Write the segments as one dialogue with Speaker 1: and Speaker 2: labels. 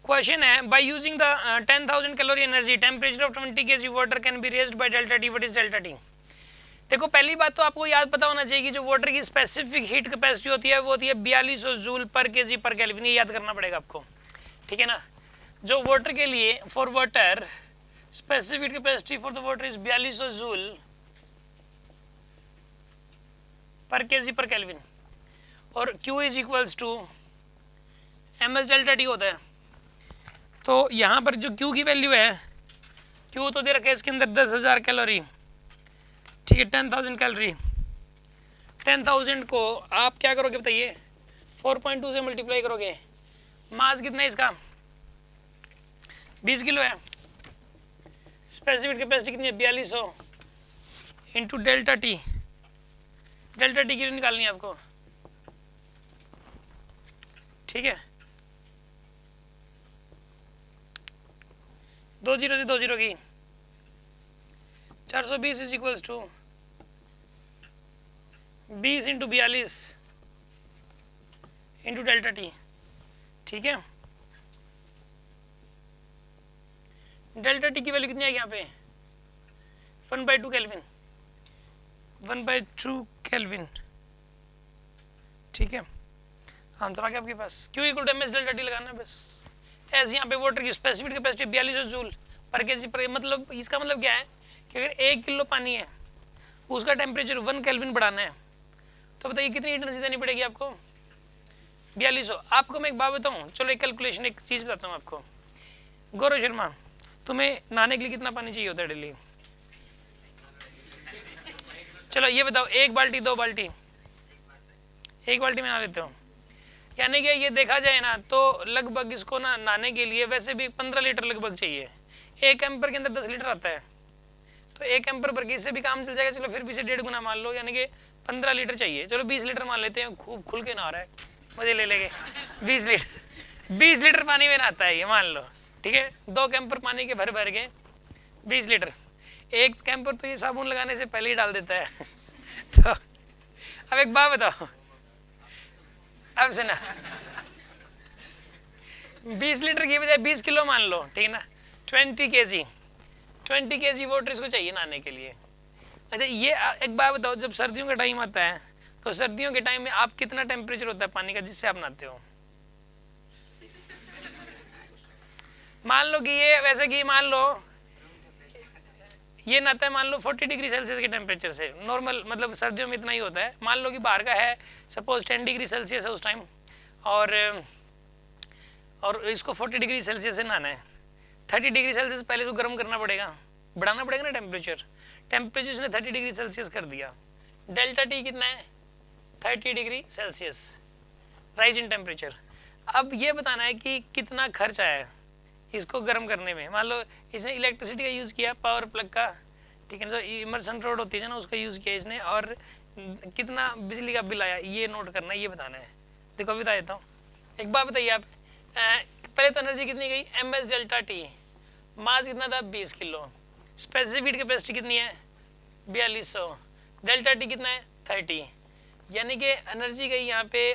Speaker 1: Question है by using the 10,000 calorie energy temperature of 20 kg water can be raised by delta T. What is delta T? देखो पहली बात तो आपको याद पता होना चाहिए कि जो वाटर की स्पेसिफिक हीट कैपेसिटी होती है वो होती है 4200 joule per kg per kelvin. ये याद करना पड़ेगा आपको, ठीक है ना। जो वाटर के लिए for water specific capacity for the water is 4200 joule per kg per kelvin और Q is equals to M S delta T होता है। तो यहाँ पर जो Q की वैल्यू है, Q तो दे रखा है इसके अंदर 10,000 कैलोरी, ठीक है, 10,000 कैलोरी। 10,000 को आप क्या करोगे बताइए, 4.2 से मल्टीप्लाई करोगे। मास कितना है इसका, 20 किलो है। स्पेसिफिक कैपेसिटी कितनी है, 4200 into delta T. Delta T की निकालनी है आपको, ठीक है। 2 जीरो से 2 जीरो की 420 is equals to 20 into 42 into delta T, ठीक है। डेल्टा टी की वैल्यू कितनी आएगी यहाँ पे, 1/2 केल्विन, 1/2 केल्विन, ठीक है। आंसर आ गया आपके पास। Q equal to M S delta T लगाना है बस। ऐसे यहाँ पे वाटर की specific capacity 4200 joule per kg per, मतलब इसका मतलब क्या है कि अगर 1 किलो पानी है उसका टेम्परेचर 1 केल्विन बढ़ाना है तो बताइए कितनी एनर्जी देनी पड़ेगी आपको, 4200। आपको मैं एक बात बताऊँ, चलो एक कैलकुलेशन, एक चीज़ बताता हूँ आपको। गौरव शर्मा, तुम्हें नहाने के लिए कितना पानी चाहिए होता है डेली? चलो ये बताओ, 1 बाल्टी 2 बाल्टी? 1 बाल्टी में नहा लेते हो, यानी कि ये देखा जाए ना तो लगभग इसको ना नहाने के लिए वैसे भी 15 लीटर लगभग चाहिए। 1 एम्पर के अंदर 10 लीटर आता है, तो 1 एम्पर भर के इससे भी काम चल जाएगा। चलो फिर भी इसे 1.5 गुना मान लो, यानी कि 15 लीटर चाहिए। चलो 20 लीटर मान लेते हैं, खूब खुल के नहा रहा है, मजे ले लेंगे। 20 लीटर पानी में नहाता है ये, मान लो, ठीक है। 2 कैंपर पानी के भर भर के 20 लीटर। 1 कैंपर तो ये साबुन लगाने से पहले ही डाल देता है। तो अब एक बात बताओ, अब से ना 20 लीटर की बजाय 20 किलो मान लो, ठीक है ना। 20 kg वाटर इसको चाहिए नहाने के लिए। अच्छा ये एक बात बताओ, जब सर्दियों का टाइम आता है तो सर्दियों के टाइम में आप कितना टेम्परेचर होता है पानी का जिससे आप नहाते हो? मान लो कि ये वैसे कि मान लो ये नहाता है मान लो 40 डिग्री सेल्सियस के टेम्परेचर से, नॉर्मल मतलब सर्दियों में इतना ही होता है। मान लो कि बाहर का है सपोज 10 डिग्री सेल्सियस है उस टाइम, और इसको 40 डिग्री सेल्सियस से नहाना है। 30 डिग्री सेल्सियस पहले तो गर्म करना पड़ेगा, बढ़ाना पड़ेगा ना टेम्परेचर। टेम्परेचर इसने 30 डिग्री सेल्सियस कर दिया। डेल्टा टी कितना है, 30 degree Celsius rise in temperature. अब ये बताना है कि कितना खर्च आया है इसको गर्म करने में। मान लो इसने इलेक्ट्रिसिटी का यूज़ किया, पावर प्लग का, ठीक है, जो इमर्सन रॉड होती है ना उसका यूज़ किया इसने, और कितना बिजली का बिल आया ये नोट करना है, ये बताना है। देखो अभी बता देता हूँ। एक बात बताइए आप, पहले तो एनर्जी कितनी गई, एम एस डेल्टा टी, मास कितना था 20 किलो, स्पेसिफिक कैपेसिटी कितनी है 4200, डेल्टा टी कितना है 30, यानी कि एनर्जी गई यहाँ पे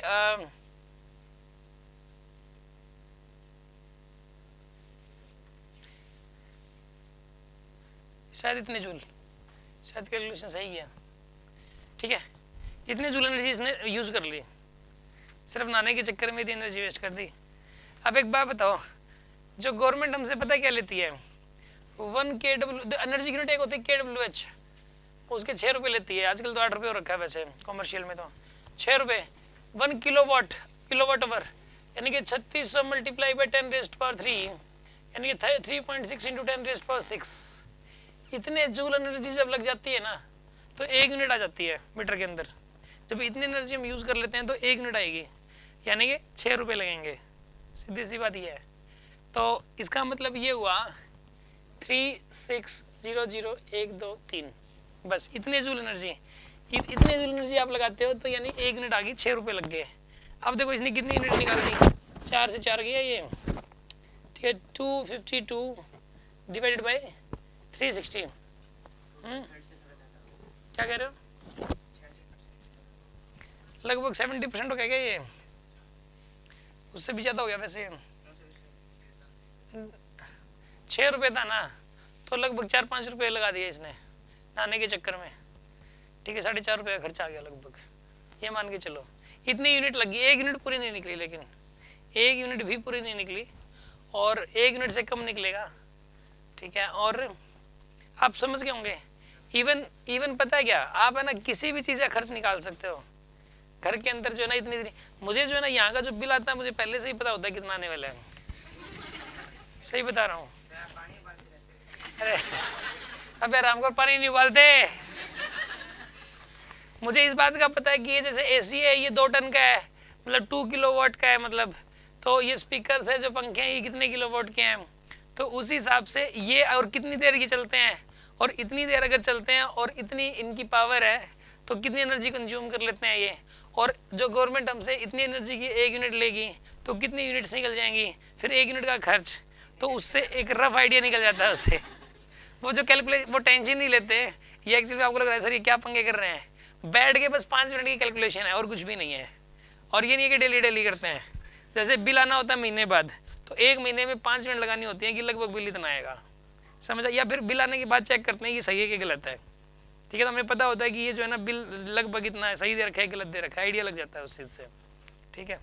Speaker 1: शायद इतने जूल, शायद कैलकुलेशन सही किया, ठीक है। इतने जूल एनर्जी इसने यूज़ कर ली, सिर्फ नहाने के चक्कर में इतनी एनर्जी वेस्ट कर दी। अब एक बात बताओ, जो गवर्नमेंट हमसे पता क्या लेती है, 1 kW एनर्जी यूनिट एक होती है kWh, उसके 6 रुपये लेती है। आजकल तो 8 रुपये हो रखा है वैसे कॉमर्शियल में, तो 6 रुपये 1 किलोवाट आवर, यानी कि 3600 मल्टीप्लाई बाई 10⁻3, यानी कि 3.6 इंटू 10⁻6। इतने जूल एनर्जी जब लग जाती है ना तो 1 यूनिट आ जाती है मीटर के अंदर। जब इतनी एनर्जी हम यूज़ कर लेते हैं तो 1 यूनिट आएगी, यानी कि 6 रुपये लगेंगे। सीधी सी बात ये है। तो इसका मतलब ये हुआ 3600123, बस इतने जूल एनर्जी, इतने जूल एनर्जी आप लगाते हो तो यानी 1 यूनिट आ गई, 6 रुपये लग गए। अब देखो इसने कितनी यूनिट निकाल दी, 4 से 4 गया ये, ठीक है। 252 डिवाइडेड बाई 360, क्या कह रहे हो, लगभग 70% हो गया ये, उससे भी ज़्यादा हो गया वैसे। ₹6 था ना, तो लगभग 4-5 रुपये लगा दिए इसने नहाने के चक्कर में, ठीक है। ₹4.5 खर्चा आ गया लगभग, ये मान के चलो। इतनी यूनिट लगी, 1 यूनिट पूरी नहीं निकली, लेकिन 1 यूनिट भी पूरी नहीं निकली, और 1 यूनिट से कम निकलेगा, ठीक है। और आप समझ गए होंगे, इवन पता है क्या, आप है ना किसी भी चीज़ का खर्च निकाल सकते हो घर के अंदर, जो है ना इतनी। मुझे जो है ना यहाँ का जो बिल आता है, मुझे पहले से ही पता होता है कितना आने वाला है, सही बता रहा हूँ। अरे अबे रामगोर, पानी नहीं उबालते। मुझे इस बात का पता है कि ये जैसे एसी है, ये 2 टन का है, मतलब 2 किलोवाट का है, मतलब तो ये स्पीकर है जो पंखे हैं, ये कितने किलोवाट के हैं, तो उस हिसाब से ये, और कितनी देर ये चलते हैं, और इतनी देर अगर चलते हैं और इतनी इनकी पावर है, तो कितनी एनर्जी कंज्यूम कर लेते हैं ये। और जो गवर्नमेंट हमसे इतनी एनर्जी की 1 यूनिट लेगी, तो कितनी यूनिट्स निकल जाएंगी, फिर 1 यूनिट का खर्च, तो उससे एक रफ आइडिया निकल जाता है उससे। वो जो कैलकुलेट, वो टेंशन नहीं लेते। ये एक्चुअली आपको लग रहा है सर ये क्या पंगे कर रहे हैं, बैठ के बस 5 मिनट की कैलकुलेशन है और कुछ भी नहीं है। और ये नहीं है कि डेली डेली करते हैं, जैसे बिल आना होता है महीने बाद, तो 1 महीने में 5 मिनट लगानी होती है कि लगभग बिल इतना आएगा, समझा। या फिर बिल आने के बाद चेक करते हैं कि सही है कि गलत है, ठीक है। तो हमें पता होता है कि ये जो है ना बिल लगभग इतना है, सही दे रखा है गलत दे रखा है, आइडिया लग जाता है उस चीज़ से, ठीक है।